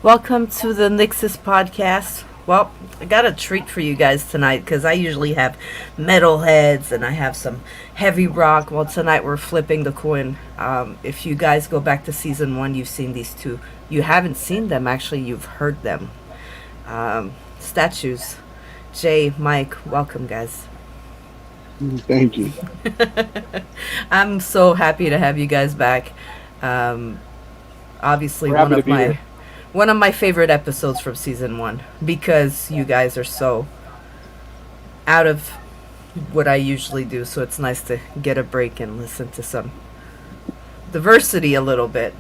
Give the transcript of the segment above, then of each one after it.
Welcome to the NYXUS Podcast. Well, I got a treat for you guys tonight because I usually have metalheads and I have some heavy rock. Well, tonight we're flipping the coin. If you guys go back to season 1, you've seen these two. You haven't seen them, actually, you've heard them. Statues. Jay, Mike, welcome, guys. Thank you. I'm so happy to have you guys back. Obviously, We're happy to be here. one of my favorite episodes from season 1 because you guys are so out of what I usually do. So it's nice to get a break and listen to some diversity a little bit.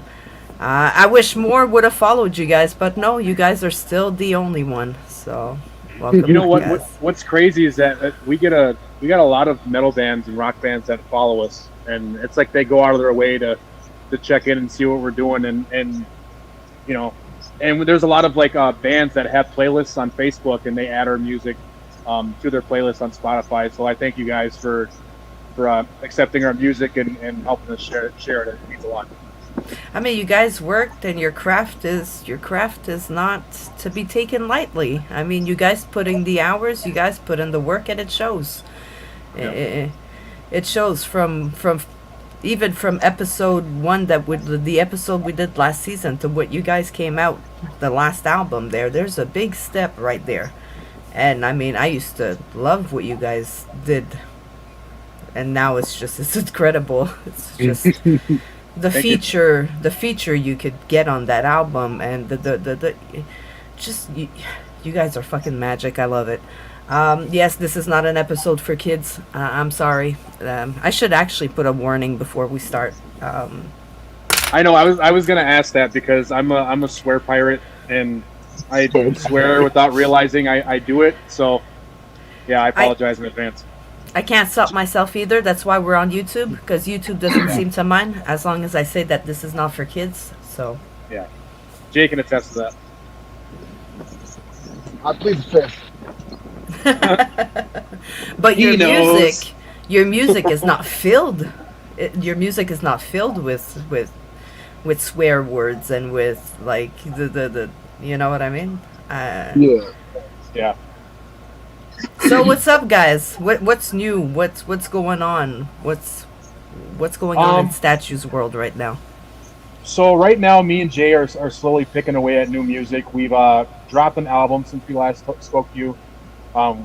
I wish more would have followed you guys, but no, you guys are still the only one. So welcome. You know what? guys. What's crazy is that we got a lot of metal bands and rock bands that follow us, and it's like they go out of their way to check in and see what we're doing, and you know, and there's a lot of bands that have playlists on Facebook, and they add our music to their playlist on Spotify. So I thank you guys for accepting our music and helping us share it. It means a lot. I mean, you guys worked, and your craft is not to be taken lightly. I mean, you guys put in the hours, you guys put in the work, and it shows. Yeah. It shows from even from episode 1 the episode we did last season to what you guys came out the last album. There's a big step right there. And I mean, I used to love what you guys did, and now it's incredible. It's just the feature you could get on that album, and the just you guys are fucking magic. I love it. Yes, this is not an episode for kids. I'm sorry. I should actually put a warning before we start. I know. I was gonna ask that because I'm a swear pirate, and I swear without realizing I do it. So yeah, I apologize in advance. I can't stop myself either. That's why we're on YouTube, because YouTube doesn't seem to mind as long as I say that this is not for kids. So Yeah, Jay can attest to that. I plead the fifth. but He knows. your music is not filled. Your music is not filled with swear words and with like the you know what I mean. Yeah. Yeah. So what's up, guys? What's new? What's going on? What's going on in Statues world right now? So right now, me and Jay are slowly picking away at new music. We've dropped an album since we last spoke to you.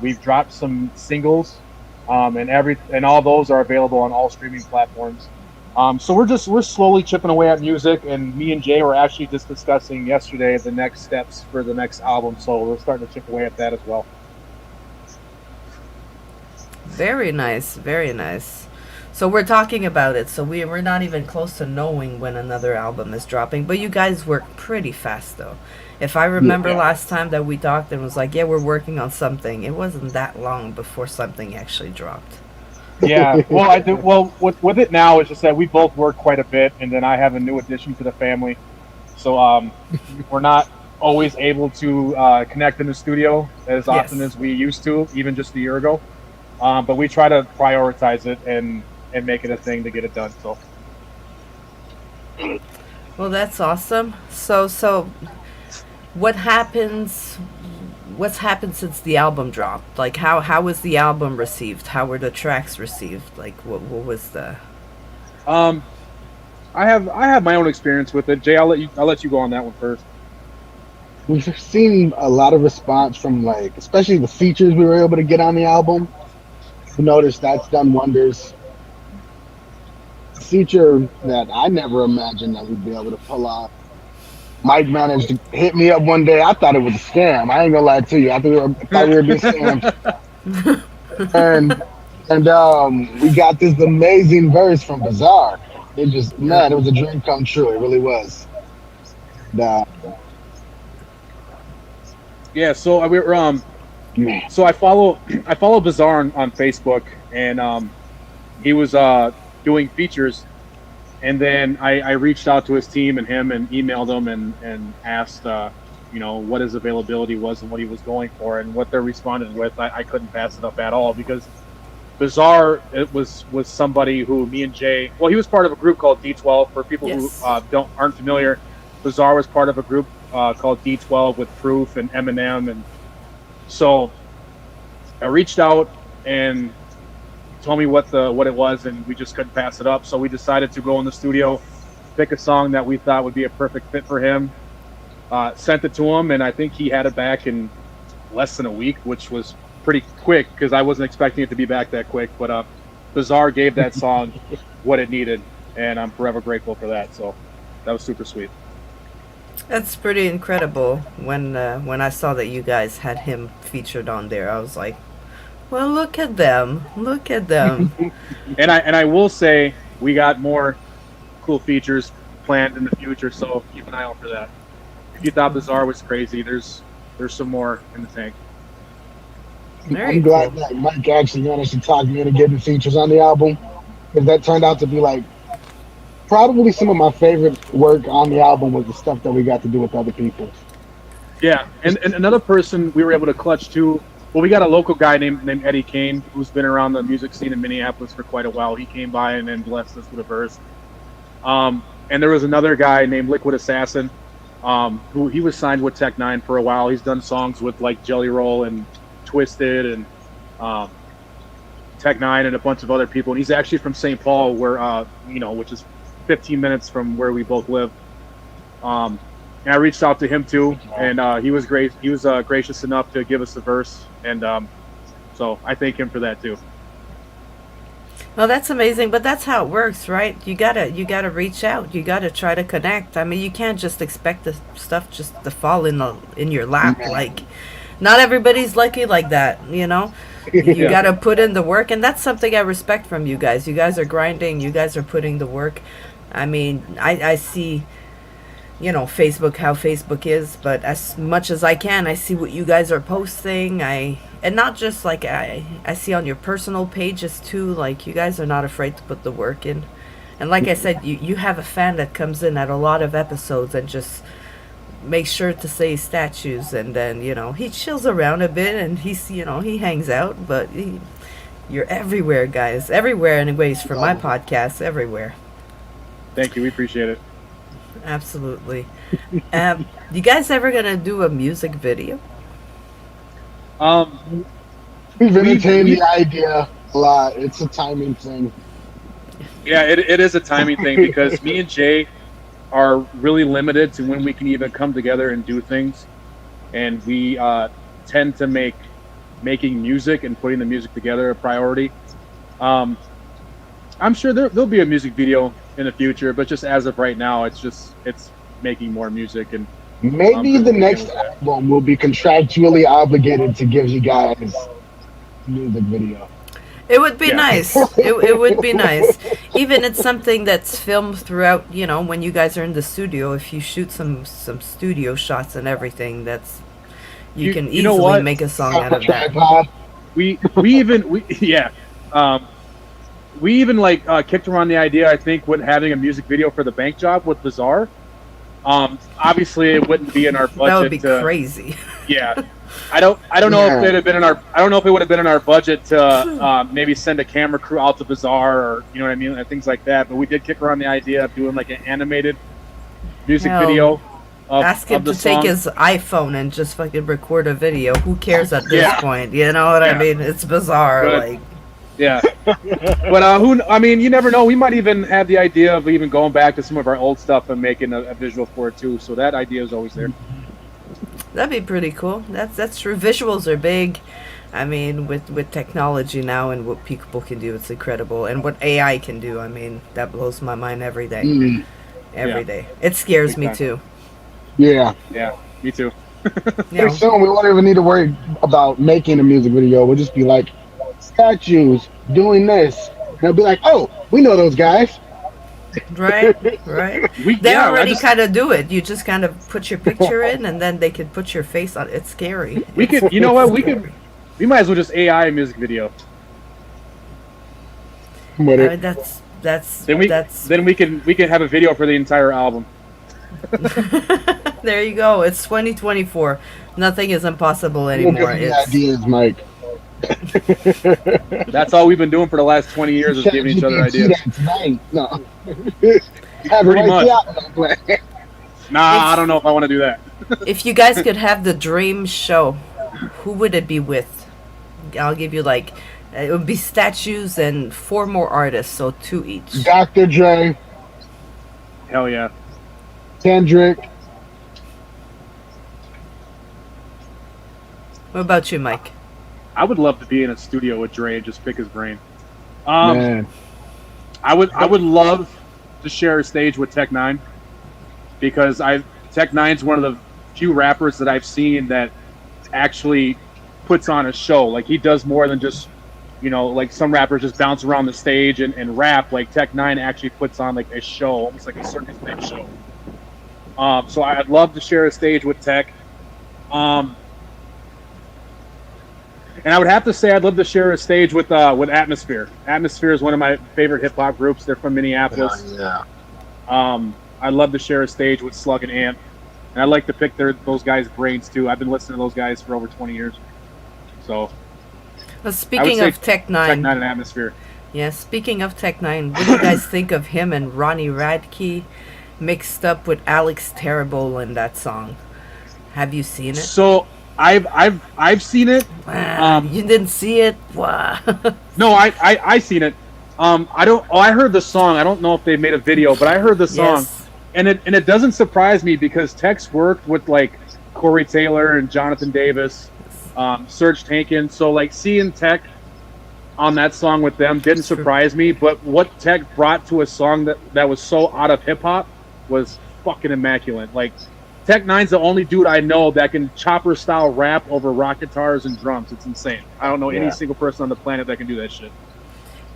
We've dropped some singles, and all those are available on all streaming platforms. So we're slowly chipping away at music, and me and Jay were actually just discussing yesterday the next steps for the next album. So we're starting to chip away at that as well. Very nice, very nice. So we're talking about it. So we're not even close to knowing when another album is dropping. But you guys work pretty fast, though. If I remember last time that we talked and was like, yeah, we're working on something, it wasn't that long before something actually dropped. Yeah, well, I do. Well, with it now, it's just that we both work quite a bit, and then I have a new addition to the family, so we're not always able to connect in the studio as often as we used to, even just a year ago. But we try to prioritize it and make it a thing to get it done. So. Well, that's awesome. So what's happened since the album dropped? Like how was the album received? How were the tracks received? Like what was the I have my own experience with it. Jay, I'll let you go on that one first. We've seen a lot of response from especially the features we were able to get on the album. We noticed that's done wonders. Feature that I never imagined that we'd be able to pull off. Mike managed to hit me up one day. I thought it was a scam. I ain't gonna lie to you. I thought we were being scammed. and we got this amazing verse from Bizarre. It was a dream come true. It really was. Yeah. So we're So I follow Bizarre on Facebook, and he was doing features, and then I reached out to his team and emailed him and asked what his availability was and what he was going for, and what they're responding with. I couldn't pass it up at all because Bizarre was somebody who me and Jay, well, he was part of a group called D12. For people who aren't familiar, Bizarre was part of a group called D12 with Proof and Eminem, and so I reached out and told me what it was, and we just couldn't pass it up. So we decided to go in the studio, pick a song that we thought would be a perfect fit for him. Sent it to him, and I think he had it back in less than a week, which was pretty quick because I wasn't expecting it to be back that quick. But Bizarre gave that song what it needed, and I'm forever grateful for that. So that was super sweet. That's pretty incredible. When I saw that you guys had him featured on there, I was like, well, look at them. Look at them. And I will say we got more cool features planned in the future, so keep an eye out for that. If you thought Bizarre was crazy, there's some more in the tank. I'm glad that Mike actually managed to talk me into getting features on the album, because that turned out to be like probably some of my favorite work on the album was the stuff that we got to do with other people. Yeah, and another person we were able to clutch too. Well, we got a local guy named Eddie Kane who's been around the music scene in Minneapolis for quite a while. He came by and then blessed us with a verse. And there was another guy named Liquid Assassin, who he was signed with Tech Nine for a while. He's done songs with like Jelly Roll and Twisted and Tech Nine and a bunch of other people. And he's actually from St. Paul, where which is 15 minutes from where we both live. And I reached out to him too, and he was great. He was gracious enough to give us the verse, and so I thank him for that too. Well, that's amazing, but that's how it works, right? You gotta reach out. You gotta try to connect. I mean, you can't just expect the stuff just to fall in your lap. Like, not everybody's lucky like that, you know. You gotta put in the work, and that's something I respect from you guys. You guys are grinding. You guys are putting the work. I mean, I see, Facebook, how Facebook is, but as much as I can, I see what you guys are posting. And not just like I see on your personal pages too, like you guys are not afraid to put the work in. And like I said, you have a fan that comes in at a lot of episodes and just makes sure to say statues, and then, he chills around a bit and he hangs out, but you're everywhere, guys. Everywhere, anyways, for my podcast, everywhere. Thank you. We appreciate it. Absolutely. You guys ever gonna do a music video? We've entertained the idea a lot. It's a timing thing. Yeah, it is a timing thing because me and Jay are really limited to when we can even come together and do things, and we tend to make making music and putting the music together a priority. I'm sure there'll be a music video in the future, but just as of right now, it's making more music. And maybe the next album will be contractually obligated to give you guys music video. It would be nice. It would be nice. Even it's something that's filmed throughout, when you guys are in the studio, if you shoot some studio shots and everything, you can easily make a song out of that. We even kicked around the idea, I think, with having a music video for the bank job with Bizarre. Obviously it wouldn't be in our budget. That would be crazy. Yeah. I don't know if it had been in our. I don't know if it would have been in our budget to maybe send a camera crew out to Bizarre, or what I mean, things like that. But we did kick around the idea of doing like an animated music video. Ask him to take his iPhone and just fucking record a video. Who cares at this point? You know what I mean? It's Bizarre. Good. Yeah. But you never know. We might even have the idea of even going back to some of our old stuff and making a visual for it too. So that idea is always there. That'd be pretty cool. That's true. Visuals are big. I mean, with technology now and what people can do, it's incredible. And what AI can do, I mean, that blows my mind every day. Every day. It scares me too. Yeah. Yeah, me too. Pretty soon we won't even need to worry about making a music video. We'll just be like, statues doing this. And they'll be like, oh, we know those guys. Right. They already kind of do it. You just kind of put your picture in, and then they could put your face on. It's scary. We might as well just AI a music video. Then we can have a video for the entire album. There you go. It's 2024. Nothing is impossible anymore. Ideas, Mike. That's all we've been doing for the last 20 years is giving each other ideas. No. Pretty much. Nah, I don't know if I want to do that. If you guys could have the dream show, who would it be with? I'll give you like it would be statues and 4 more artists, so 2 each. Dr. Dre, Hell yeah. Kendrick. What about you, Mike? I would love to be in a studio with Dre and just pick his brain. Um, Man. I would love to share a stage with Tech Nine because Tech Nine's one of the few rappers that I've seen that actually puts on a show. Like he does more than just, like some rappers just bounce around the stage and rap. Like Tech Nine actually puts on like a show, almost like a circus type show. So I'd love to share a stage with Tech. And I would have to say I'd love to share a stage with Atmosphere. Atmosphere is one of my favorite hip hop groups. They're from Minneapolis. Yeah. I'd love to share a stage with Slug and Ant. And I'd like to pick those guys' brains too. I've been listening to those guys for over 20 years. So Well, speaking of Tech Nine, Tech Nine and Atmosphere. yeah, speaking of Tech Nine, what do you guys think of him and Ronnie Radke mixed up with Alex Terrible in that song? Have you seen it? So I've seen it. You didn't see it? Wow. No, I seen it. I heard the song. I don't know if they made a video, but I heard the song. Yes. And it doesn't surprise me because Tech's worked with like Corey Taylor and Jonathan Davis, Serge Tankin. So like seeing Tech on that song with them didn't surprise me. But what Tech brought to a song that was so out of hip hop was fucking immaculate. Like Tech Nine's the only dude I know that can chopper style rap over rock guitars and drums. It's insane. I don't know any single person on the planet that can do that shit.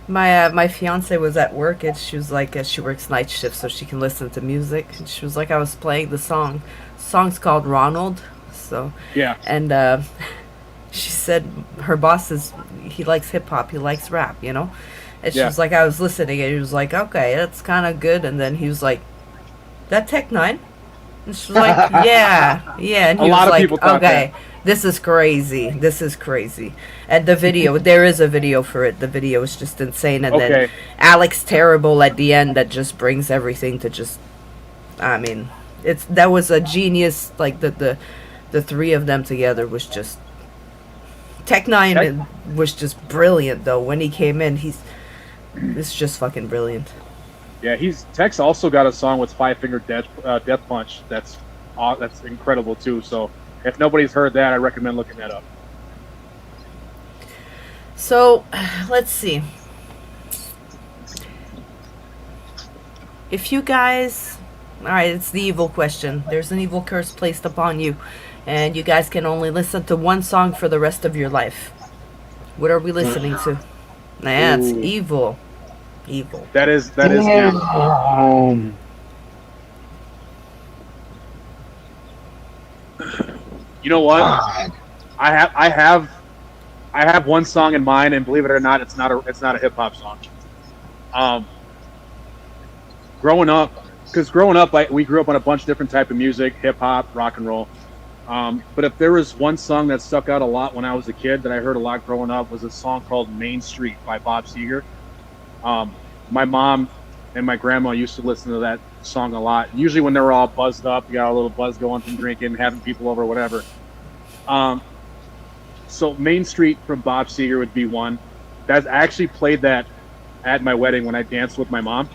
My fiance was at work and she was like, she works night shift so she can listen to music. And she was like, I was playing the song. The song's called Ronald. So yeah, and she said her boss he likes hip hop, he likes rap, And she was like, I was listening and he was like, okay, that's kind of good. And then he was like, that Tech Nine? And she was like, yeah. And he was like, okay, this is crazy. And the video, there is a video for it. The video is just insane. And then Alex Terrible at the end that just brings everything to just, that was a genius. Like the 3 of them together was just, Tech Nine was just brilliant though. When he came in, it's just fucking brilliant. Yeah, Tech's also got a song with Five Finger Death Punch. That's incredible too. So if nobody's heard that, I recommend looking that up. So let's see. If you guys, all right, it's the evil question. There's an evil curse placed upon you, and you guys can only listen to one song for the rest of your life. What are we listening to? Nah, it's evil. Evil. That is evil. You know what? I have one song in mind, and believe it or not, it's not a hip hop song. Growing up, we grew up on a bunch of different type of music, hip hop, rock and roll. But if there was one song that stuck out a lot when I was a kid that I heard a lot growing up, was a song called "Main Street" by Bob Seger. My mom and my grandma used to listen to that song a lot. Usually when they were all buzzed up, you got a little buzz going from drinking, having people over, whatever. So Main Street from Bob Seger would be one. I actually played that at my wedding when I danced with my mom.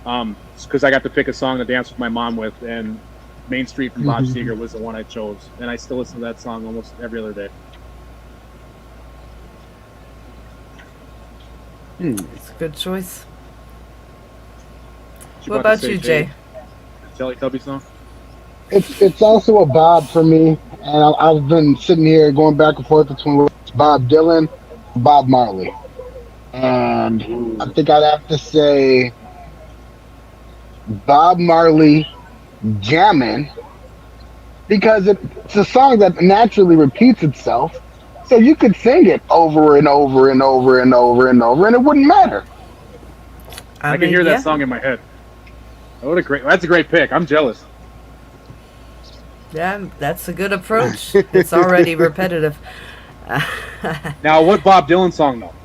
Because I got to pick a song to dance with my mom with, and Main Street from Bob Seger was the one I chose. And I still listen to that song almost every other day. It's a good choice. What about you, Jay? Teletubby song? It's also a Bob for me, and I've been sitting here going back and forth between Bob Dylan and Bob Marley. And I think I'd have to say Bob Marley Jammin', because it's a song that naturally repeats itself. So you could sing it over and over and over and over and over, and it wouldn't matter. I can hear that song in my head. That's a great pick. I'm jealous. Yeah, that's a good approach. It's already repetitive. Now, what Bob Dylan song though?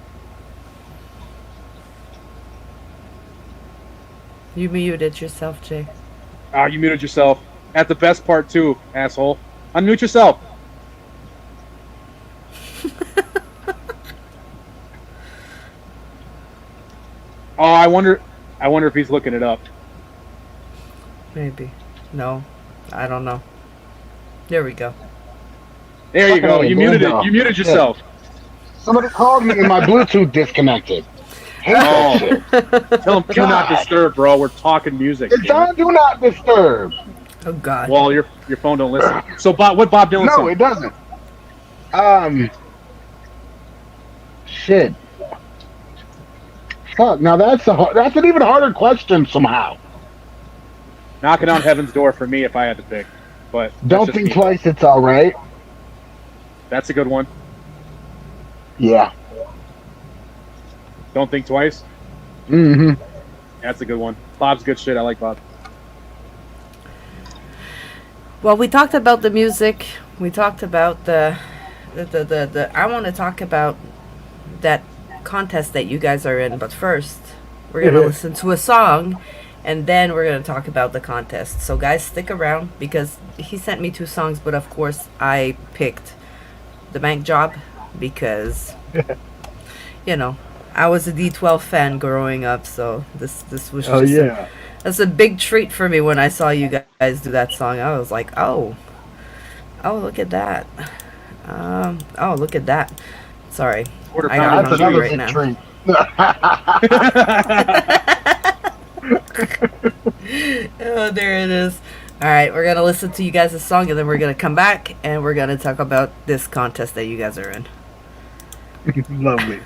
You muted yourself, Jay. You muted yourself. at the best part too, asshole. Unmute yourself. Oh, I wonder if he's looking it up. Maybe. No, I don't know. There we go. There you go. You muted it. You muted yourself. Somebody called me and my Bluetooth disconnected. Oh, tell him do not disturb, bro. We're talking music. It's on do not disturb. Oh God. Well, your phone don't listen. So, Bob Dylan? No, it doesn't. Shit. Fuck. Now that's an even harder question somehow. Knocking on Heaven's Door for me if I had to pick, but Don't Think Twice. It's all right. That's a good one. Yeah. Don't Think Twice. Mm-hmm. That's a good one. Bob's good shit. I like Bob. Well, we talked about the music. We talked about the I want to talk about that contest that you guys are in, but first we're going to listen to a song and then we're going to talk about the contest. So guys, stick around because he sent me 2 songs, but of course I picked The Bank Job because you know, I was a D12 fan growing up, so this was just that's a big treat for me when I saw you guys do that song. I was like, oh, look at that. Oh, look at that. Sorry. I got hungry right now. Oh, there it is. All right, we're going to listen to you guys' song, and then we're going to come back, and we're going to talk about this contest that you guys are in. Lovely.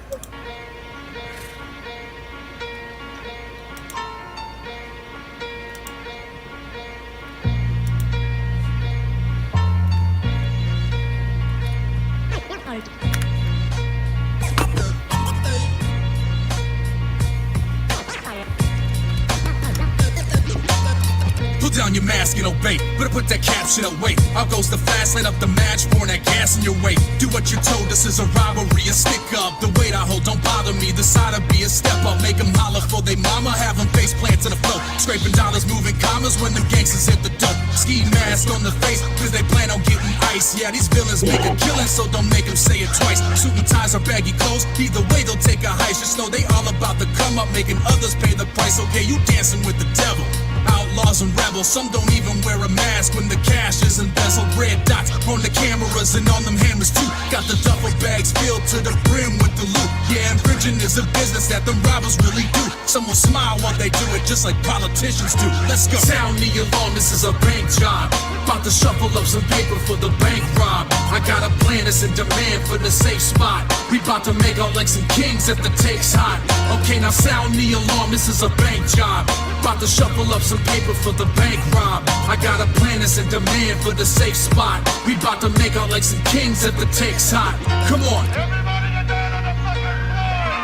Down your mask and obey. Better put that caption away. Out goes the flash, light up the match, pouring that gas in your way. Do what you're told, this is a robbery, a stick up. The weight I hold, don't bother me. The side of be a step up. Make them holler for they mama, have them face plant to the floor. Scraping dollars, moving commas when them gangsters hit the dope. Ski mask on the face, cause they plan on getting ice. Yeah, these villains make a killing, so don't make them say it twice. Suit and ties or baggy clothes, either way they'll take a heist. Just know they all about the come up, making others pay the price. Okay, you dancing with the devil. Outlaws and rebels, some don't even wear a mask when the cash is embezzled. Red dots on the cameras and on them hammers too. Got the duffel bags filled to the brim with the loot. Yeah, infringing is a business that them robbers really do. Some will smile while they do it just like politicians do. Let's go. Sound the alarm, this is a bank job. About to shuffle up some paper for the bank rob. I got a plan that's in demand for the safe spot. We about to make out like some kings if the take's hot. Okay, now sound the alarm, this is a bank job. About to shuffle up some paper for the bank rob. I got a plan that's in demand for the safe spot. We about to make out like some kings if the take's hot. Come on. Everybody get down on the fucking floor!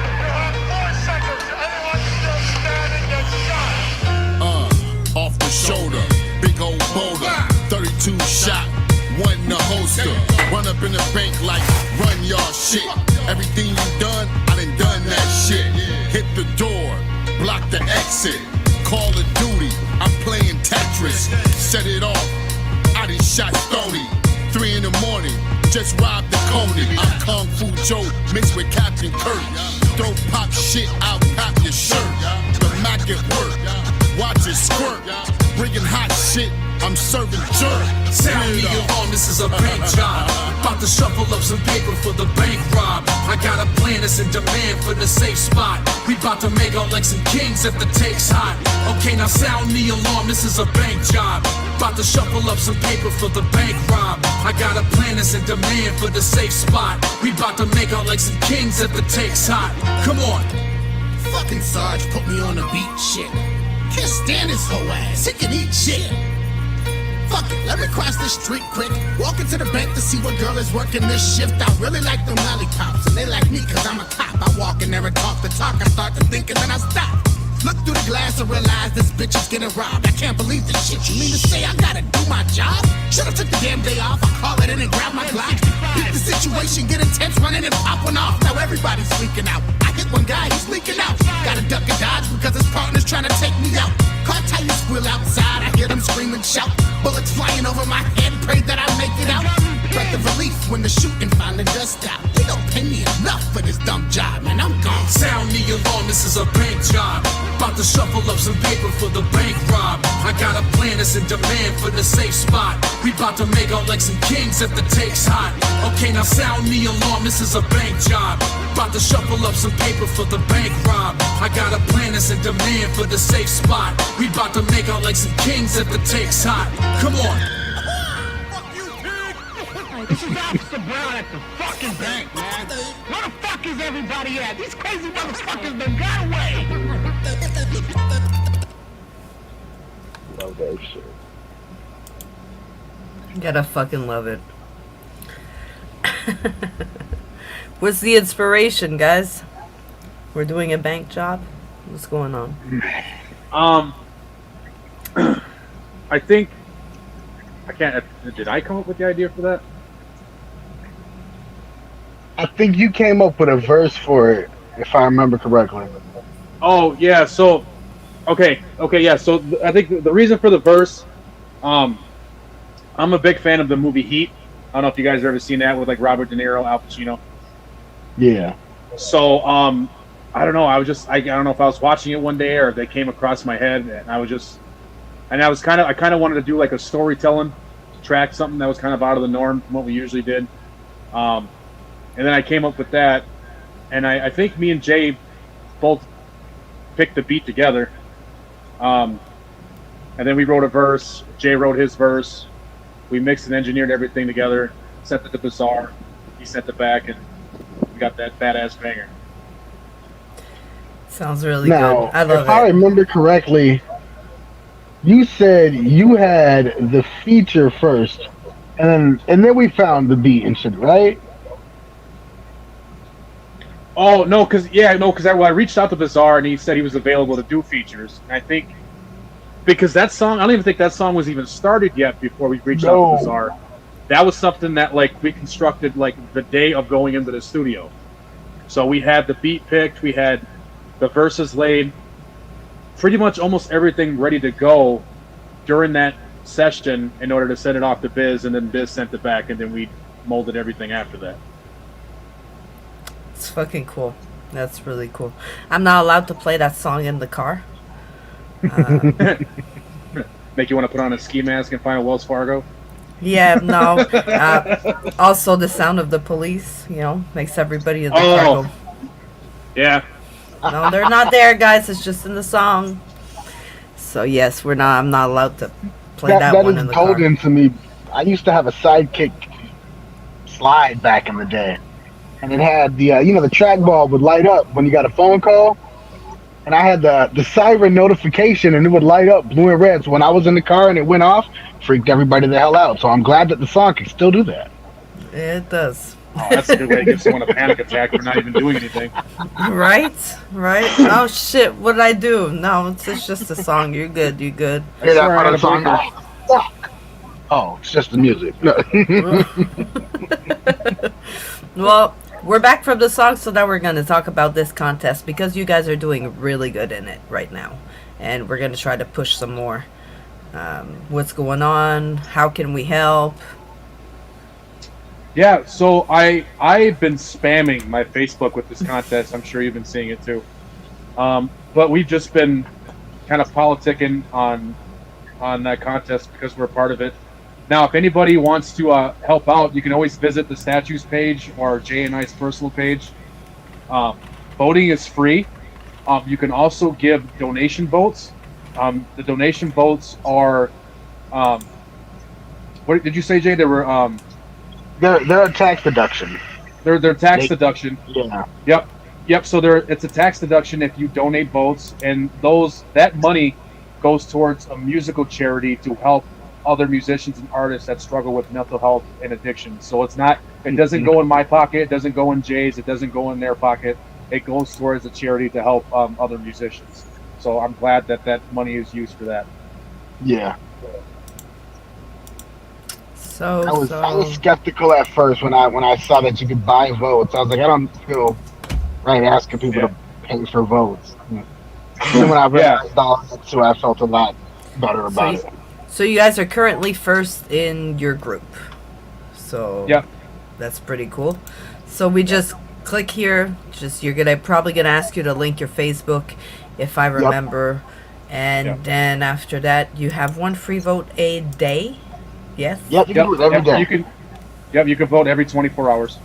You have 4 seconds. Anyone still standing, get shot. Off the shoulder, big old boulder, 32 shot, one in the holster. Run up in the bank like, run y'all shit. Everything you done, I done that shit. Hit the door, block the exit. Call of Duty, I'm playing Tetris. Set it off, I done shot Stoney. 3 in the morning, just robbed the Coney. I'm Kung Fu Joe, mixed with Captain Kirk. Don't pop shit, I'll pop your shirt. The Mac at work, watch it squirt. Bringing hot shit, I'm serving jerk. Sound the alarm, this is a bank job. About to shuffle up some paper for the bank rob. I got a plan that's in demand for the safe spot. We about to make out like some kings if the take's hot. Okay, now sound the alarm, this is a bank job. About to shuffle up some paper for the bank rob. I got a plan that's in demand for the safe spot. We about to make out like some kings if the take's hot. Come on. Fucking Sarge put me on the beat shit. Can't stand his whole ass, he can eat shit. Fuck it, let me cross the street quick. Walk into the bank to see what girl is working this shift. I really like them lollipops, and they like me cause I'm a cop. I walk in there and talk the talk, I start to think and then I stop. Look through the glass and realize this bitch is getting robbed. I can't believe this shit, you mean to say I gotta do my job? Should've took the damn day off, I call it in and grab my Glock. Beat the Situation get intense, running and popping off. Now everybody's freaking out. I hit one guy, he's leaking out. Gotta duck and dodge because his partner's trying to take me out. Car tires squeal outside, I hear them scream and shout. Bullets flying over my head, pray that I make it out. Breath of relief when the shooting finally does stop. You don't pay me enough for this dumb job, man, I'm gone. Sound the alarm, this is a bank job. About to shuffle up some paper for the bank rob. I got a plan that's in demand for the safe spot. We about to make out like some kings if the take's hot. Okay, now sound the alarm, this is a bank job. About to shuffle up some paper for the bank rob. I got a plan that's in demand for the safe spot. We about to make out like some kings if the take's hot. Come on. This is Officer Brown at the fucking bank, man. Where the fuck is everybody at? These crazy motherfuckers done got away. Love that shit. Gotta fucking love it. What's the inspiration, guys? We're doing a bank job? What's going on? I think I can't. Did I come up with the idea for that? I think you came up with a verse for it, if I remember correctly. Oh yeah. So, okay, yeah. So I think the reason for the verse, I'm a big fan of the movie Heat. I don't know if you guys have ever seen that with like Robert De Niro, Al Pacino. Yeah. So I don't know. I don't know if I was watching it one day or if they came across my head, and I kind of wanted to do like a storytelling track, something that was kind of out of the norm from what we usually did. And then I came up with that, and I think me and Jay both picked the beat together. And then we wrote a verse. Jay wrote his verse. We mixed and engineered everything together, sent it to Bizarre. He sent it back, and we got that badass banger. Sounds really Now, good. I love if I it. remember correctly, you said you had the feature first, and then we found the beat and shit, right? Oh no, because I reached out to Bizarre and he said he was available to do features. And I think because that song, I don't even think that song was even started yet before we reached out to Bizarre. That was something that like we constructed like the day of going into the studio. So we had the beat picked, we had the verses laid, pretty much almost everything ready to go during that session in order to send it off to Biz, and then Biz sent it back, and then we molded everything after that. It's fucking cool. That's really cool. I'm not allowed to play that song in the car. Make you want to put on a ski mask and find a Wells Fargo? Yeah, no. Also, the sound of the police, makes everybody in the car go. Yeah. No, they're not there, guys. It's just in the song. So yes, I'm not allowed to play that one in the car. That is golden to me. I used to have a Sidekick slide back in the day, and it had the the trackball would light up when you got a phone call, and I had the siren notification, and it would light up blue and red. So when I was in the car and it went off, freaked everybody the hell out. So I'm glad that the song can still do that. It does. Oh, that's a good way to give someone a panic attack for not even doing anything. Right? Oh shit! What did I do? No, it's just a song. You're good. You're good. Hear that part of the song? Oh, fuck. Oh, it's just the music. Well, we're back from the song, so now we're going to talk about this contest because you guys are doing really good in it right now, and we're going to try to push some more. What's going on? How can we help? Yeah, so I've been spamming my Facebook with this contest. I'm sure you've been seeing it too. But we've just been kind of politicking on that contest because we're a part of it. Now, if anybody wants to help out, you can always visit the statues page or Jay and I's personal page. Voting is free. You can also give donation votes. The donation votes are, what did you say, Jay? They were They're a tax deduction. They're tax deduction. Yeah. Yep. So it's a tax deduction if you donate votes, and that money goes towards a musical charity to help other musicians and artists that struggle with mental health and addiction. So it doesn't go in my pocket, it doesn't go in Jay's, it doesn't go in their pocket. It goes towards a charity to help other musicians. So I'm glad that money is used for that. Yeah. So I was skeptical at first when I saw that you could buy votes. I was like, I don't feel right asking people to pay for votes. And then when I realized all that too, I felt a lot better about it. So you guys are currently first in your group. So that's pretty cool. So we just click here. Just probably gonna ask you to link your Facebook, if I remember, and then after that you have one free vote a day. Yes. Yep. You can do it every day. You can vote every 24 hours.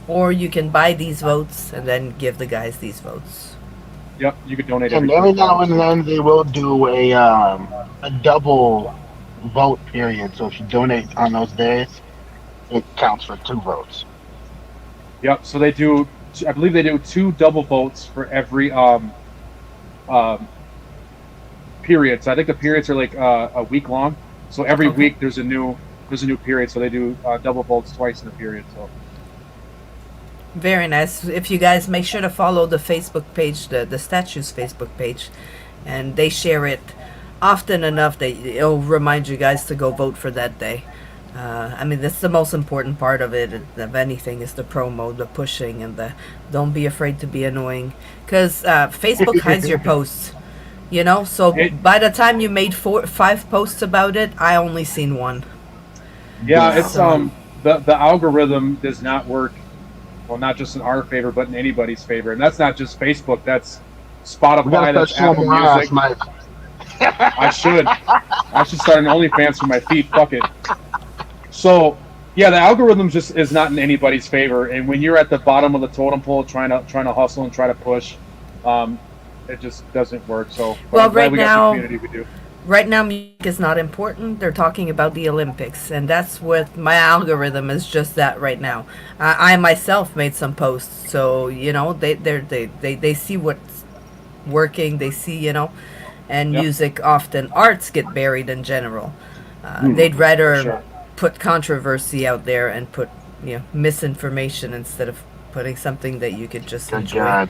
Or you can buy these votes and then give the guys these votes. Yep, you can donate. And every now and then they will do a double vote period. So if you donate on those days, it counts for 2 votes. Yep. So they do. I believe they do 2 double votes for every period. So I think the periods are like a week long. So every week there's a new period. So they do double votes twice in a period. So. Very nice. If you guys make sure to follow the Facebook page, the statue's Facebook page, and they share it often enough that it'll remind you guys to go vote for that day. I mean, that's the most important part of it, of anything, is the promo, the pushing, and the don't be afraid to be annoying. Because Facebook hides your posts, you know? So by the time you made 5 posts about it, I only seen 1. Yeah, it's the algorithm does not work. Well, not just in our favor, but in anybody's favor. And that's not just Facebook. That's Spotify. That's Apple Music. I should start an OnlyFans for my feet. Fuck it. So, yeah, the algorithm just is not in anybody's favor. And when you're at the bottom of the totem pole, trying to hustle and try to push, it just doesn't work. So, well, right now, the community we do. Right now, music is not important. They're talking about the Olympics, and that's what my algorithm is. Just that right now. I myself made some posts, so you know they see what's working. They see, you know, and music often arts get buried in general. They'd rather put controversy out there and put misinformation instead of putting something that you could just enjoy. God.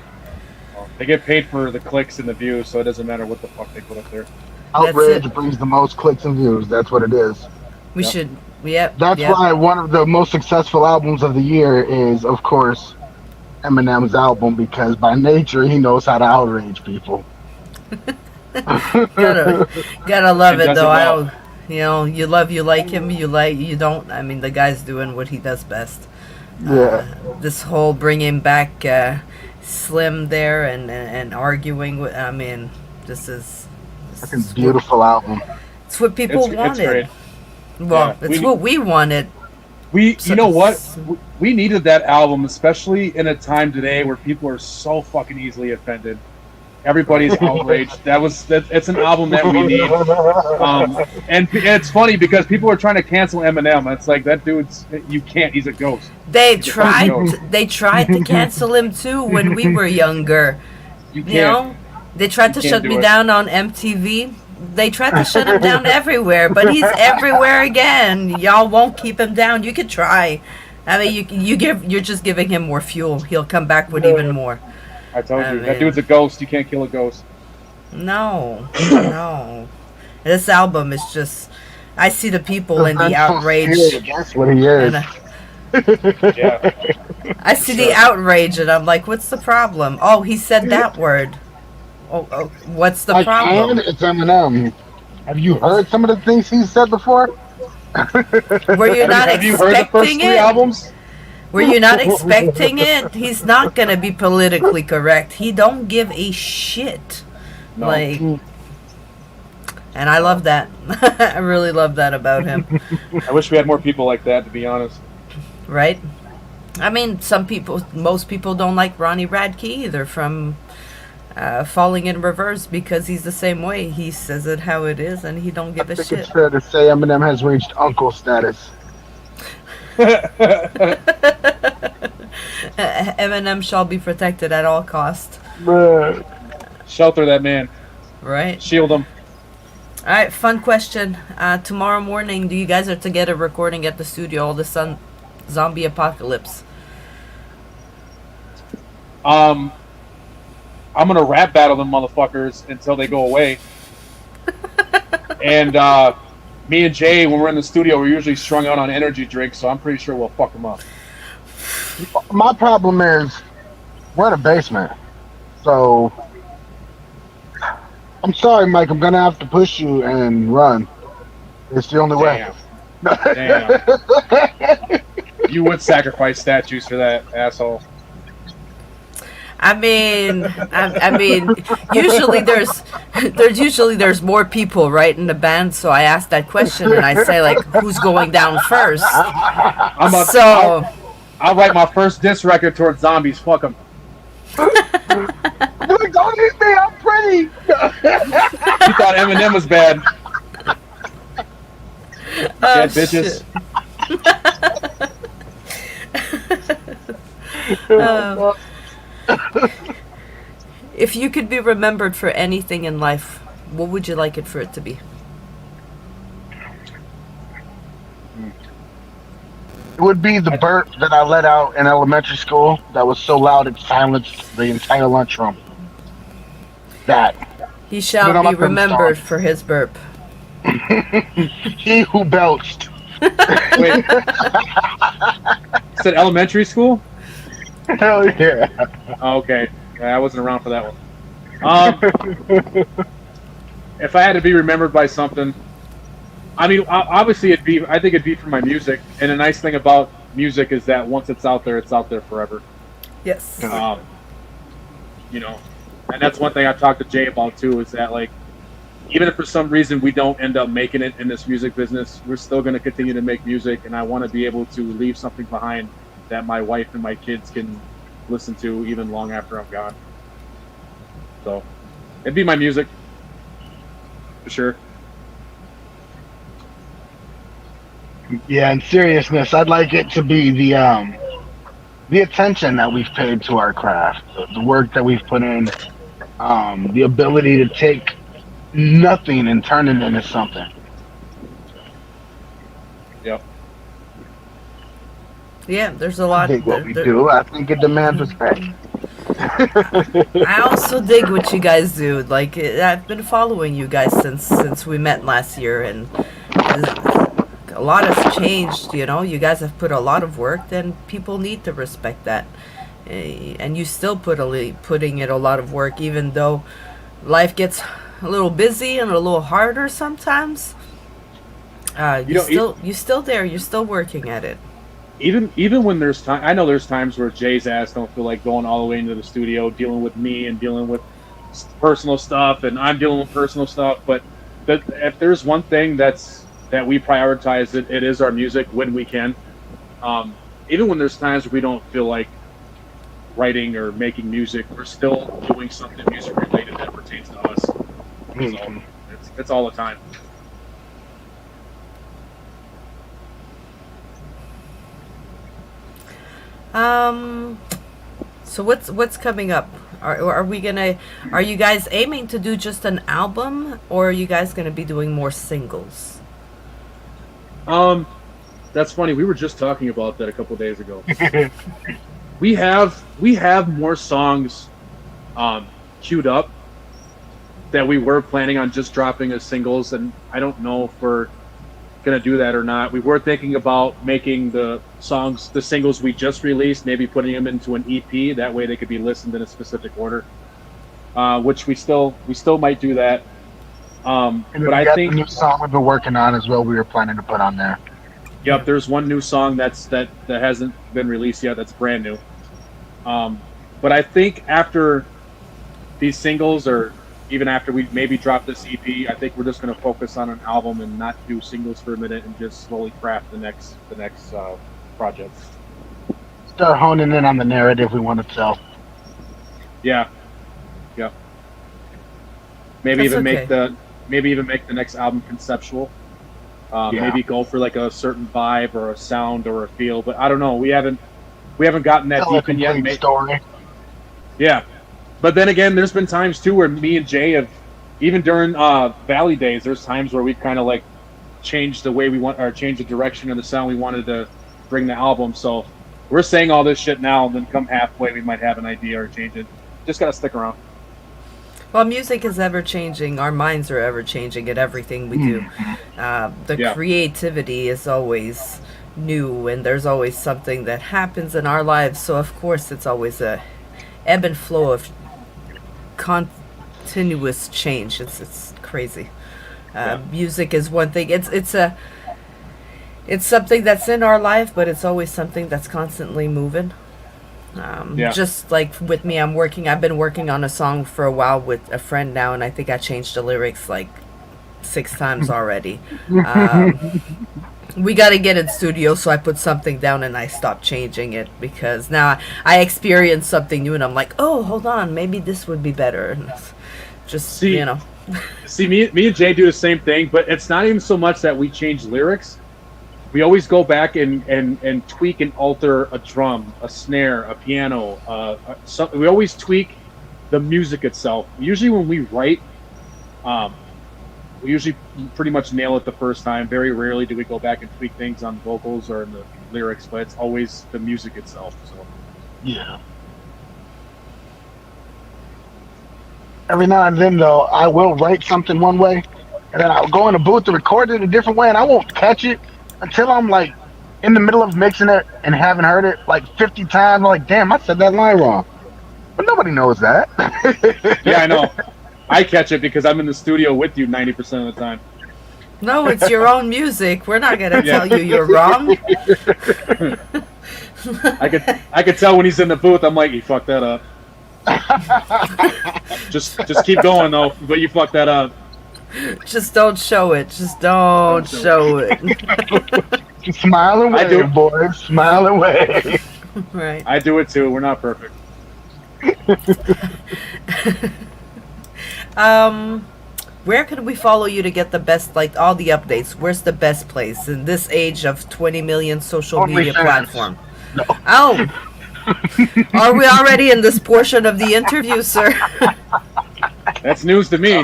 They get paid for the clicks and the views, so it doesn't matter what the fuck they put up there. Outrage brings the most clicks and views. That's what it is. We should, yeah. That's why one of the most successful albums of the year is, of course, Eminem's album, because by nature he knows how to outrage people. gotta love it though. You love, you like him, you don't. I mean, the guy's doing what he does best. This whole bringing back Slim there and arguing with. I mean, this is. That's a beautiful album. It's what people wanted. Well, it's what we wanted. You know what? We needed that album, especially in a time today where people are so fucking easily offended. Everybody's outraged. It's an album that we need. And it's funny because people are trying to cancel Eminem. It's like, that dude's, you can't. He's a ghost. They tried to cancel him too when we were younger. You can't. They tried to shut me down on MTV. They tried to shut him down everywhere, but he's everywhere again. Y'all won't keep him down. You could try. I mean, you're just giving him more fuel. He'll come back with even more. I told you, that dude's a ghost. You can't kill a ghost. No. This album is just. I see the people in the outrage. That's what he is. I see the outrage, and I'm like, what's the problem? Oh, he said that word. Oh, what's the problem? It's Eminem. Have you heard some of the things he said before? Were you not have you heard the first 3 albums? Were you not expecting it? He's not gonna be politically correct. He don't give a shit. No. Like, and I love that. I really love that about him. I wish we had more people like that, to be honest. Right? I mean, most people don't like Ronnie Radke either from Falling in Reverse, because he's the same way. He says it how it is, and he don't give a shit. I think it's fair to say Eminem has reached uncle status. Eminem shall be protected at all costs. Shelter that man. Right. Shield him. All right, fun question. Tomorrow morning, do you guys are to get a recording at the studio? All the zombie apocalypse. I'm gonna rap battle them motherfuckers until they go away. And me and Jay, when we're in the studio, we're usually strung out on energy drinks, so I'm pretty sure we'll fuck them up. My problem is we're in a basement, so I'm sorry, Mike. I'm gonna have to push you and run. It's the only way. Damn. You would sacrifice statues for that, asshole. I mean, usually there's more people, right, in the band. So I ask that question and I say, like, who's going down first? I'll write my first diss record towards zombies. Fuck them. Don't hit me. I'm pretty. You thought Eminem was bad. Yeah, bitches. If you could be remembered for anything in life, what would you like it for it to be? It would be the burp that I let out in elementary school that was so loud it silenced the entire lunchroom. That. He shall be remembered for his burp. He who belched. Wait. Said elementary school? Hell yeah. Oh, okay. I wasn't around for that one. If I had to be remembered by something, I mean, obviously I think it'd be for my music. And the nice thing about music is that once it's out there forever. Yes. You know, and that's one thing I talked to Jay about too, is that, like, even if for some reason we don't end up making it in this music business, we're still going to continue to make music, and I want to be able to leave something behind that my wife and my kids can listen to even long after I'm gone. So it'd be my music, for sure. Yeah, in seriousness, I'd like it to be the attention that we've paid to our craft, the work that we've put in, the ability to take nothing and turn it into something. Yep. Yeah, there's a lot. I think what we do, I think it demands respect. I also dig what you guys do. Like, I've been following you guys since we met last year, and a lot has changed. You know, you guys have put a lot of work. Then people need to respect that, and you still putting in a lot of work, even though life gets a little busy and a little harder sometimes. You're still there. You're still working at it. Even when there's time, I know there's times where Jay's ass don't feel like going all the way into the studio, dealing with me and dealing with personal stuff, and I'm dealing with personal stuff. But if there's one thing that we prioritize, it is our music when we can. Even when there's times where we don't feel like writing or making music, we're still doing something music related that pertains to us. So it's all the time. So what's coming up? Are you guys aiming to do just an album, or are you guys gonna be doing more singles? That's funny. We were just talking about that a couple days ago. we have more songs queued up that we were planning on just dropping as singles, and I don't know if we're gonna do that or not. We were thinking about making the singles we just released, maybe putting them into an EP. That way they could be listened in a specific order, which we still might do that. But I think the new song we've been working on as well, we were planning to put on there. Yep, there's one new song that hasn't been released yet. That's brand new. But I think after these singles, or even after we maybe drop this EP, I think we're just going to focus on an album and not do singles for a minute, and just slowly craft the next project. Start honing in on the narrative we want to tell. Yeah. Maybe even make the next album conceptual. Maybe go for like a certain vibe or a sound or a feel, but I don't know. We haven't gotten that deep in yet. Story. Yeah. But then again, there's been times too where me and Jay have, even during Valley Days, there's times where we've kind of like changed the way we want, or changed the direction of the sound we wanted to bring the album. So we're saying all this shit now, and then come halfway, we might have an idea or change it. Just gotta stick around. Well, music is ever changing. Our minds are ever changing in everything we do. The creativity is always new, and there's always something that happens in our lives. So of course, it's always a ebb and flow of continuous change. It's crazy. Music is one thing. It's something that's in our life, but it's always something that's constantly moving. Just like with me, I've been working on a song for a while with a friend now, and I think I changed the lyrics like 6 times already. We got to get in studio, so I put something down and I stopped changing it, because now I experience something new and I'm like, oh, hold on, maybe this would be better. And just, See, me and Jay do the same thing, but it's not even so much that we change lyrics. We always go back and tweak and alter a drum, a snare, a piano. We always tweak the music itself. Usually when we write, we usually pretty much nail it the first time. Very rarely do we go back and tweak things on vocals or in the lyrics, but it's always the music itself. So. Yeah. Every now and then, though, I will write something one way, and then I'll go in a booth to record it a different way, and I won't catch it until I'm like in the middle of mixing it and haven't heard it like 50 times. I'm like, damn, I said that line wrong. But nobody knows that. Yeah, I know. I catch it because I'm in the studio with you 90% of the time. No, it's your own music. We're not gonna tell you you're wrong. I could tell when he's in the booth. I'm like, you fucked that up. just keep going though, but you fucked that up. Just don't show it. Just don't show it. Smile and wave, boys. Smile and wave. Right. I do it too. We're not perfect. Where can we follow you to get the best, like all the updates? Where's the best place in this age of 20 million social media platform? No. Oh, are we already in this portion of the interview, sir? That's news to me.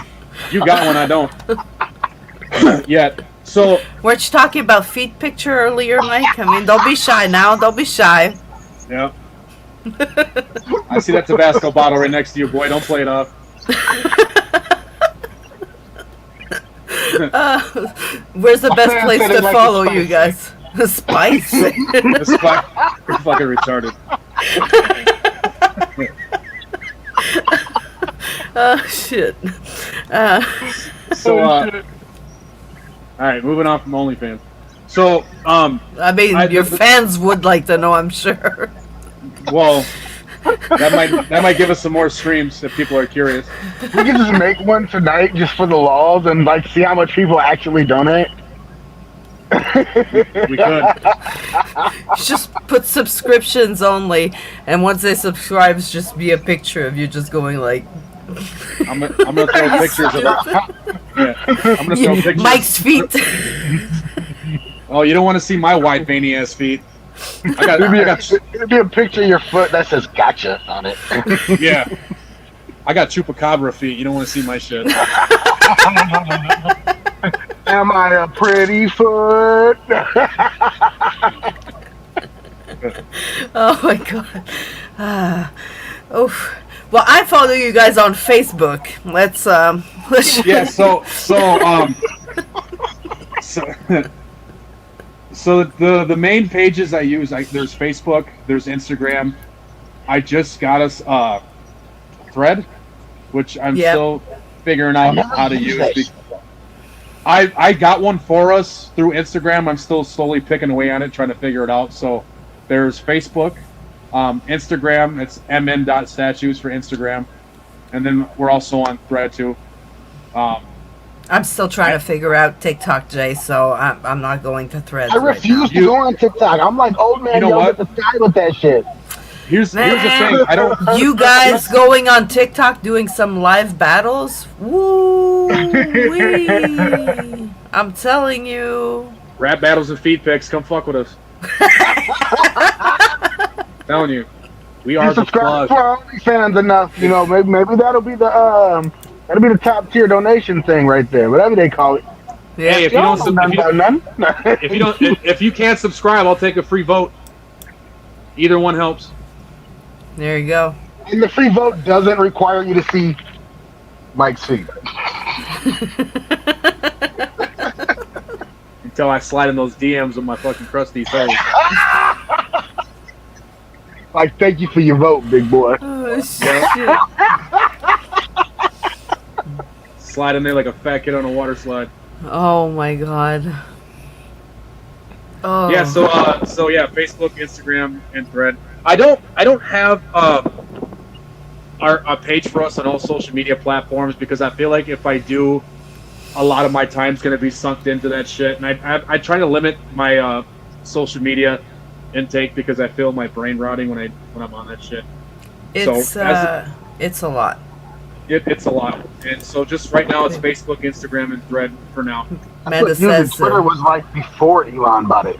You got one, I don't. Yet. So weren't you talking about feet picture earlier, Mike? I mean, don't be shy now. Don't be shy. Yeah. I see that Tabasco bottle right next to you, boy. Don't play it off. Where's the best place to follow you guys? The Spice? The Spice. You're fucking retarded. Oh, shit. Alright, moving on from OnlyFans. So, I mean, your fans would like to know, I'm sure. Well, that might give us some more streams if people are curious. We can just make one tonight just for the laws and like see how much people actually donate. We could. Just put subscriptions only, and once they subscribe, just be a picture of you just going like. I'm gonna throw pictures of it. Yeah, I'm gonna throw pictures. Mike's feet. Oh, you don't want to see my white veiny ass feet. It'd be a picture of your foot that says "Gotcha" on it. Yeah, I got chupacabra feet. You don't want to see my shit. Am I a pretty foot? Oh my god. Oh. Well, I follow you guys on Facebook. Let's Yeah, so the main pages I use, there's Facebook, there's Instagram. I just got us Thread, which I'm still figuring out how to use. I got one for us through Instagram. I'm still slowly picking away on it, trying to figure it out. So there's Facebook, Instagram. It's mn.statues for Instagram, and then we're also on Thread too. I'm still trying to figure out TikTok, Jay, so I'm not going to Threads. I refuse to go on TikTok. I'm like old man. You know what? Get the side with that shit. Here's the thing. I don't. You guys going on TikTok doing some live battles? Woo! I'm telling you. Rap battles and feed pics. Come fuck with us. Telling you, we are the subscribe plug. to our OnlyFans enough, you know. Maybe that'll be the top tier donation thing right there, whatever they call it. Yeah. Hey, if you can't subscribe, I'll take a free vote. Either one helps. There you go. And the free vote doesn't require you to see Mike C. Until I slide in those DMs with my fucking crusty face. Like, thank you for your vote, big boy. Oh, shit. Slide in there like a fat kid on a water slide. Oh my god. Oh. Yeah, so yeah, Facebook, Instagram, and Thread. I don't have a page for us on all social media platforms because I feel like if I do, a lot of my time's gonna be sunk into that shit, and I try to limit my social media intake because I feel my brain rotting when I'm on that shit. It's it's a lot. It's a lot, and so just right now it's Facebook, Instagram, and Thread for now. Amanda Usually says Twitter was like before Elon bought it.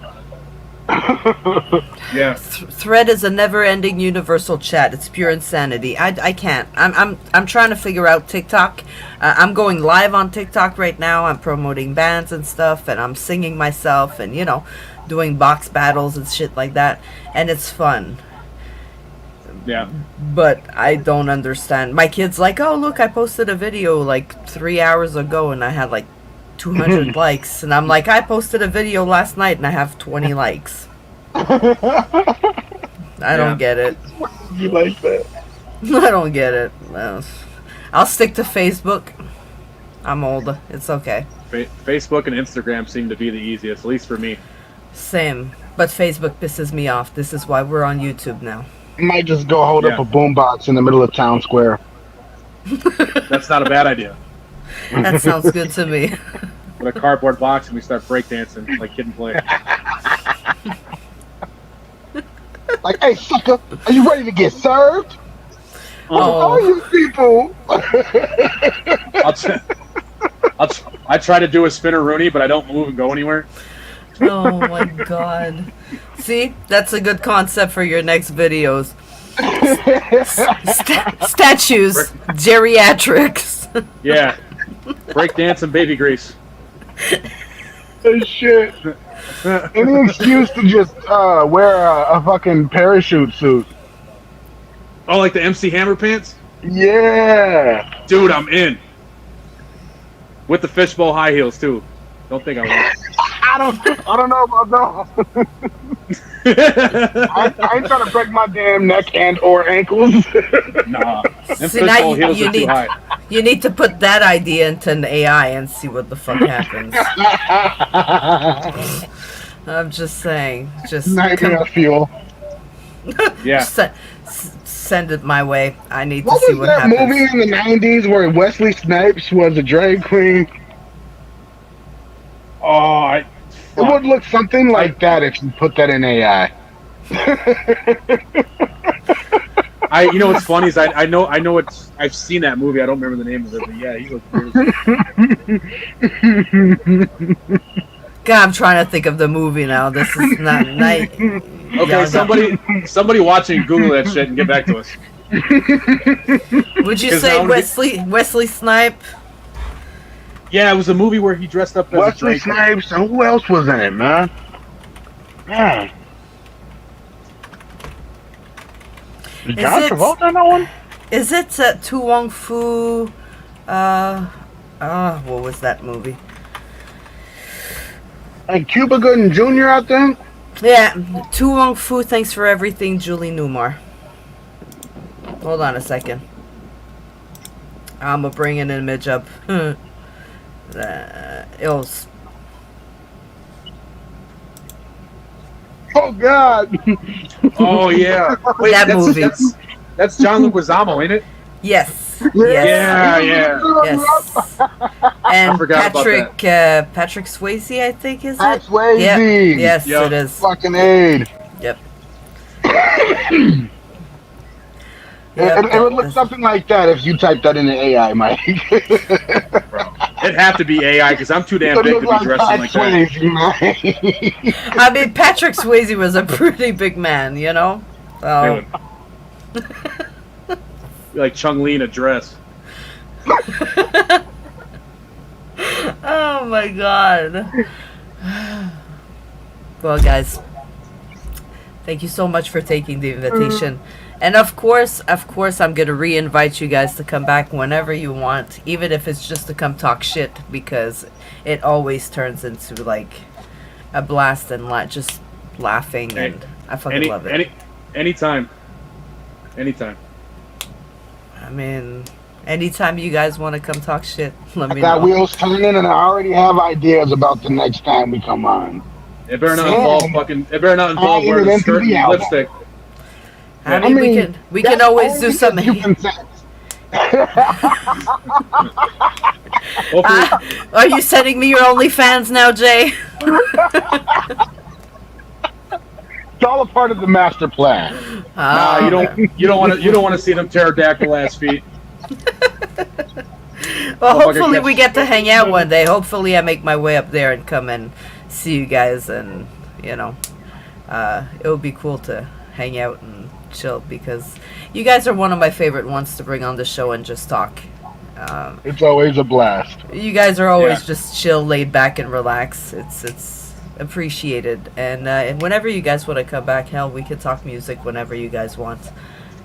Yeah. Thread is a never-ending universal chat. It's pure insanity. I can't. I'm trying to figure out TikTok. I'm going live on TikTok right now. I'm promoting bands and stuff, and I'm singing myself, and doing box battles and shit like that, and it's fun. Yeah. But I don't understand. My kid's like, oh look, I posted a video like 3 hours ago, and I had like 200 likes, and I'm like, I posted a video last night and I have 20 likes. I don't get it. You like that? I don't get it. I'll stick to Facebook. I'm old. It's okay. Facebook and Instagram seem to be the easiest, at least for me. Same. But Facebook pisses me off. This is why we're on YouTube now. You might just go hold up a boombox in the middle of town square. That's not a bad idea. That sounds good to me. With a cardboard box and we start breakdancing like Kid and Play. Like, hey, sucker, are you ready to get served? Oh. Are you people? I try to do a spinner Rooney, but I don't move and go anywhere. Oh my god. See? That's a good concept for your next videos. Statues. Geriatrics. Yeah. Breakdance and baby grease. Oh, shit. Any excuse to just wear a fucking parachute suit. Oh, like the MC Hammer pants? Yeah. Dude, I'm in. With the fishbowl high heels, too. Don't think I will. I don't know about those. I ain't trying to break my damn neck and or ankles. Nah. Them See, now fishbowl heels are too high. you need to put that idea into an AI and see what the fuck happens. I'm just saying. Just nightmare fuel. Yeah. Send it my way. I need to What see was what that happens. movie in the 90s where Wesley Snipes was a drag queen? Oh, It would look something like that if you put that in AI. You know what's funny is I know I've seen that movie. I don't remember the name of it, but yeah, he looked good. God, I'm trying to think of the movie now. This is not night. Okay, somebody watching, Google that shit and get back to us. Would you say Wesley Snipe? Yeah, it was a movie where he dressed up as Wesley a drag Snipes, and who else was in it, man? Yeah. Is John Travolta in that one? Is it Tu Wong Fu? What was that movie? And Cuba Gooding Jr. out there? Yeah, Tu Wong Fu, thanks for everything, Julie Newmar. Hold on a second. I'm gonna bring an image up. It was... Oh, God. Oh, yeah. Wait, That movie. That's John Leguizamo, ain't it? Yes. Yeah. Yes. And I forgot about Patrick Swayze, I think, is Pat it? Swayze. Yeah. Yes, Yep. it is. Fucking aid. Yep. It would look something like that if you typed that in the AI, Mike. Bro, it'd have to be AI because I'm too damn big to be dressing like that. I mean, Patrick Swayze was a pretty big man, you know? So. Like Chung-Li in a dress. Oh my god. Well, guys, Thank you so much for taking the invitation. And of course, I'm going to re-invite you guys to come back whenever you want, even if it's just to come talk shit, because it always turns into like a blast and just laughing, and I fucking love it. Anytime. I mean, anytime you guys want to come talk shit, let me I got know. wheels turning, and I already have ideas about the next time we come on. It better not involve wearing a skirt and lipstick. I mean, we can always do something. Are you sending me your OnlyFans now, Jay? It's all a part of the master plan. Nah, you don't want to see them pterodactyl ass feet. Well, hopefully we get to hang out one day. Hopefully I make my way up there and come and see you guys, and it would be cool to hang out and chill, because you guys are one of my favorite ones to bring on the show and just talk. It's always a blast. You guys are always just chill, laid back, and relax. It's appreciated, and whenever you guys want to come back, hell, we can talk music whenever you guys want.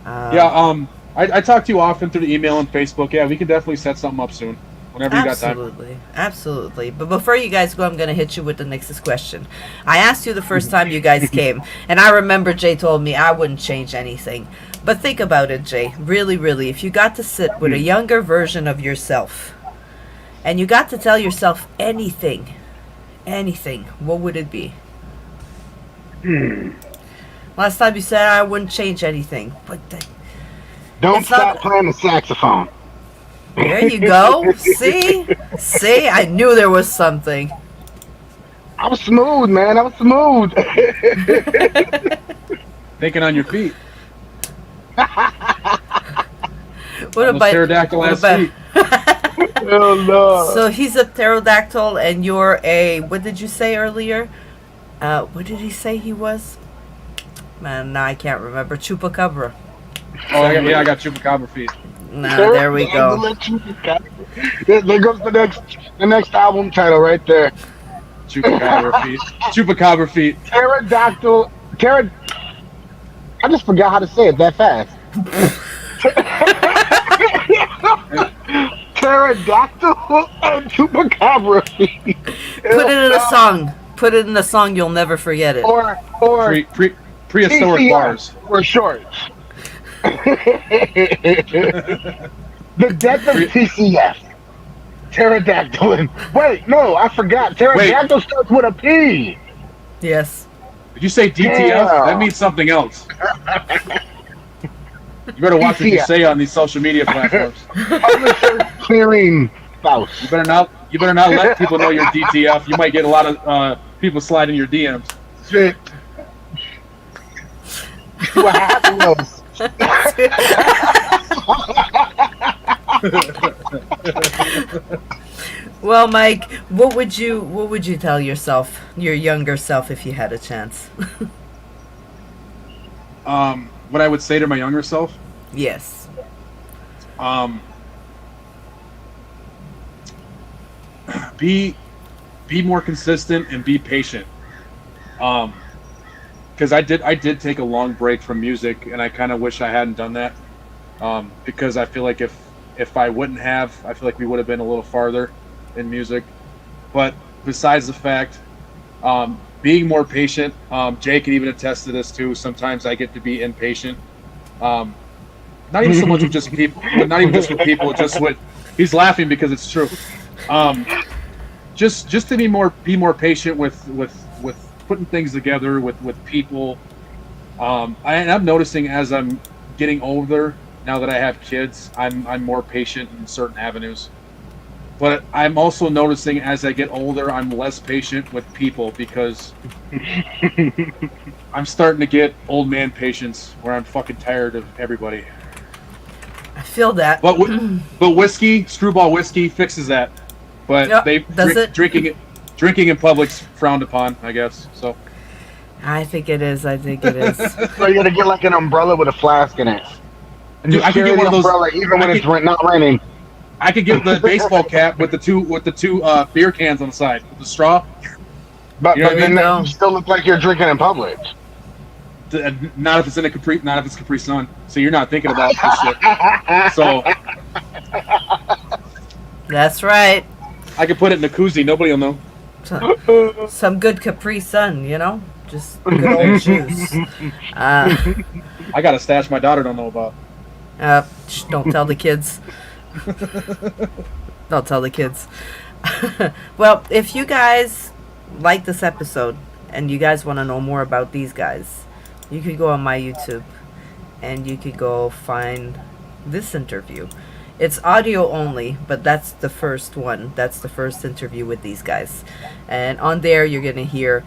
I talk to you often through the email and Facebook. Yeah, we can definitely set something up soon. Whenever you got time. Absolutely. But before you guys go, I'm going to hit you with the NYXUS question. I asked you the first time you guys came, and I remember Jay told me I wouldn't change anything. But think about it, Jay. Really, really, if you got to sit with a younger version of yourself, and you got to tell yourself anything, what would it be? Last time you said I wouldn't change anything. But don't stop playing the saxophone. There you go. See, I knew there was something. I was smooth, man. I was smooth. Thinking on your feet. What about pterodactyl ass feet? Oh, no. So he's a pterodactyl, and you're a. What did you say earlier? What did he say he was? Man, now I can't remember. Chupacabra. Oh, I got chupacabra feet. Nah, there we go. There goes the next album title right there. Chupacabra feet. Chupacabra feet. Pterodactyl. I just forgot how to say it that fast. Pterodactyl and chupacabra feet. Put it in a song. Put it in a song. You'll never forget it. Or prehistoric bars. Or shorts. The death of TCF. Pterodactyl. Wait, no, I forgot. Pterodactyl starts with a P. Yes. Did you say DTF? Yeah. That means something else. You better watch what you say on these social media platforms. Publisher clearing spouse. You better not let people know you're DTF. You might get a lot of people sliding your DMs. Shit. What happened was. Well, Mike, what would you tell yourself, your younger self, if you had a chance? What I would say to my younger self? Yes. Be more consistent and be patient. Because I did take a long break from music, and I kind of wish I hadn't done that. Because I feel like if I wouldn't have, I feel like we would have been a little farther in music. But besides the fact, being more patient, Jay can even attest to this too. Sometimes I get to be impatient. Not even so much with just people, not even just with people, just with. He's laughing because it's true. Just to be more patient with putting things together with people. I'm noticing as I'm getting older, now that I have kids, I'm more patient in certain avenues. But I'm also noticing as I get older, I'm less patient with people because I'm starting to get old man patience where I'm fucking tired of everybody. I feel that. But whiskey, Screwball whiskey, fixes that. But yep, drinking in public's frowned upon, I guess. So I think it is. So you gotta get like an umbrella with a flask in it. And dude, I could get one of those umbrella even when it's not raining. I could get the baseball cap with the two beer cans on the side with the straw. But You know what I then mean? you still look like you're drinking in public. Not if it's in a Capri. Not if it's Capri Sun. So you're not thinking about this shit. So That's right. I can put it in a koozie. Nobody will know. Some good Capri Sun, you know? Just good old juice. I got a stash my daughter don't know about. Don't tell the kids. Don't tell the kids. Well, if you guys like this episode and you guys want to know more about these guys, you could go on my YouTube and you could go find this interview. It's audio only, but that's the first one. That's the first interview with these guys. And on there, you're going to hear,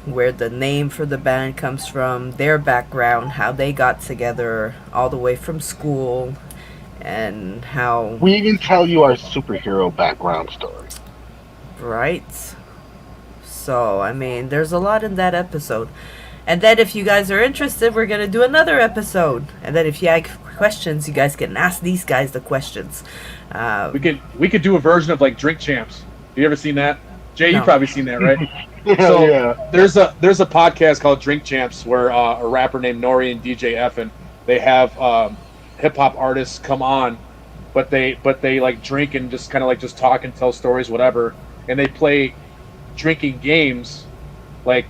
where the name for the band comes from, their background, how they got together, all the way from school, and how... We even tell you our superhero background story. Right? So, I mean, there's a lot in that episode. And then if you guys are interested, we're going to do another episode. And then if you have questions, you guys can ask these guys the questions. We could do a version of like Drink Champs. Have you ever seen that? Jay, No. you've probably seen that, right? So yeah. There's a podcast called Drink Champs where a rapper named Nori and DJ Effin, they have hip hop artists come on, but they like drink and just kind of like just talk and tell stories, whatever, and they play drinking games. Like,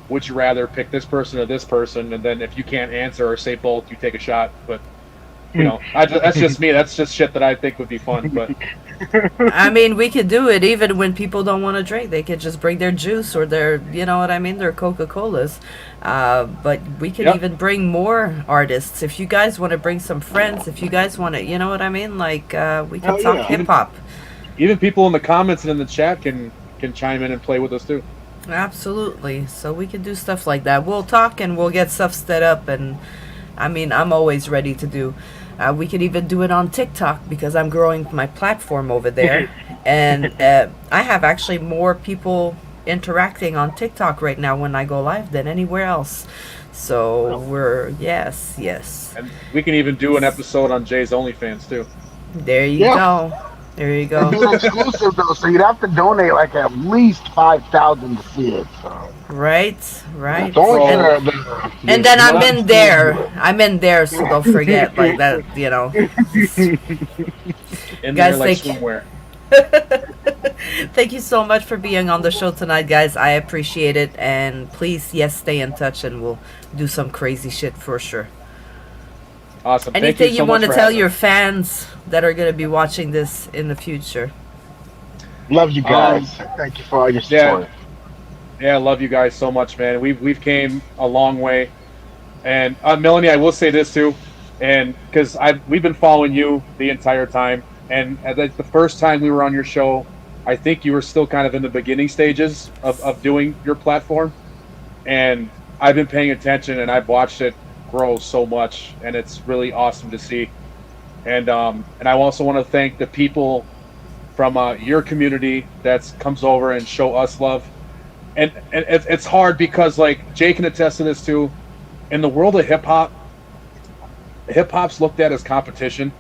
would you rather pick this person or this person? And then if you can't answer or say both, you take a shot. But, that's just me. That's just shit that I think would be fun. But I mean, we could do it even when people don't want to drink. They could just bring their juice or their, their Coca-Colas. But we could even bring more artists. If you guys want to bring some friends, if you guys want to, Like, we can talk hip-hop. Even people in the comments and in the chat can chime in and play with us, too. Absolutely. So we can do stuff like that. We'll talk and we'll get stuff set up. And, I mean, I'm always ready to do. We could even do it on TikTok because I'm growing my platform over there. And I have actually more people interacting on TikTok right now when I go live than anywhere else. So yes. And we can even do an episode on Jay's OnlyFans, too. There you go. There you go. It's exclusive though, so you'd have to donate like at least 5,000 to see it. So. Right. And then I'm in there, so don't forget like that, In Guys, there like thank you. swimwear. Thank you so much for being on the show tonight, guys. I appreciate it, and please, stay in touch, and we'll do some crazy shit for sure. Awesome. Anything Thank you you so want much to for tell having your us. fans that are going to be watching this in the future? love you guys. Thank you for all your support. Yeah, I love you guys so much, man. We've came a long way, and Melanie, I will say this too, and because we've been following you the entire time, and the first time we were on your show, I think you were still kind of in the beginning stages of doing your platform, and I've been paying attention and I've watched it grow so much, and it's really awesome to see. And I also want to thank the people from your community that comes over and show us love. And it's hard because, like, Jay can attest to this too. In the world of hip hop's looked at as competition,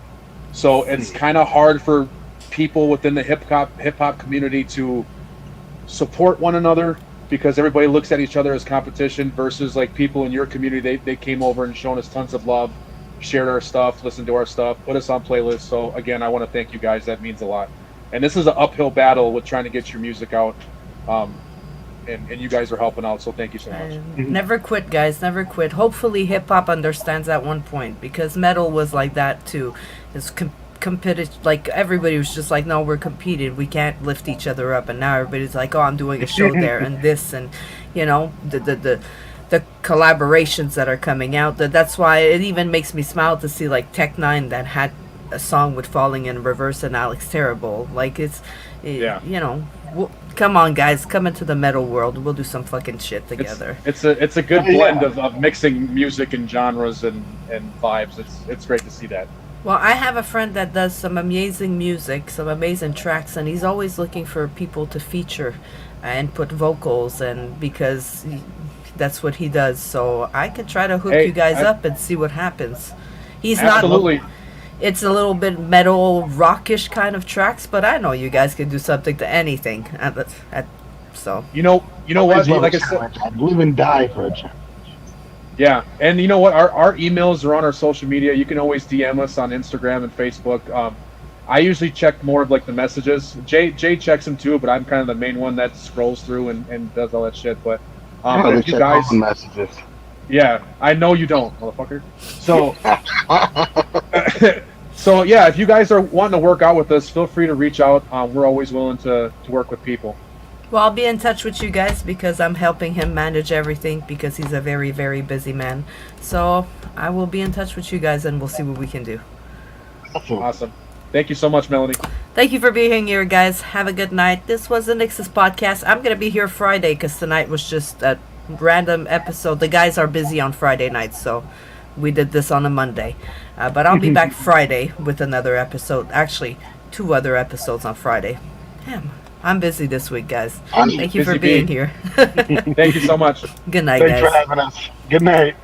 so it's kind of hard for people within the hip hop community to support one another because everybody looks at each other as competition. Versus like people in your community, they came over and shown us tons of love, shared our stuff, listened to our stuff, put us on playlists. So again, I want to thank you guys. That means a lot. And this is an uphill battle with trying to get your music out. And you guys are helping out, so thank you so much. Never quit, guys. Never quit. Hopefully, hip hop understands at one point, because metal was like that too. It's competed. Like everybody was just like, no, we're competing. We can't lift each other up. And now everybody's like, oh, I'm doing a show there and this, and the collaborations that are coming out. That's why it even makes me smile to see like Tech Nine that had a song with Falling in Reverse and Alex Terrible. Like come on, guys, come into the metal world. We'll do some fucking shit together. It's a good blend of mixing music and genres and vibes. It's great to see that. Well, I have a friend that does some amazing music, some amazing tracks, and he's always looking for people to feature and put vocals, and because that's what he does. So I could try to hook you guys up and see what happens. He's absolutely. It's a little bit metal, rockish kind of tracks, but I know you guys can do something to anything. So You know what? Like I said, I'd live and die for a challenge. Yeah, and you know what? Our emails are on our social media. You can always DM us on Instagram and Facebook. I usually check more of like the messages. Jay checks them too, but I'm kind of the main one that scrolls through and does all that shit. But if you guys, messages. yeah, I know you don't, motherfucker. So, so yeah, if you guys are wanting to work out with us, feel free to reach out. We're always willing to work with people. Well, I'll be in touch with you guys because I'm helping him manage everything because he's a very, very busy man. So I will be in touch with you guys and we'll see what we can do. Awesome. Thank you so much, Melanie. Thank you for being here, guys. Have a good night. This was the NYXUS Podcast. I'm going to be here Friday because tonight was just a random episode. The guys are busy on Friday nights, so we did this on a Monday. But I'll be back Friday with another episode. Actually, 2 other episodes on Friday. Damn, I'm busy this week, guys. Thank you for being here. Thank you so much. Good night, Thanks guys. for having us. Good night.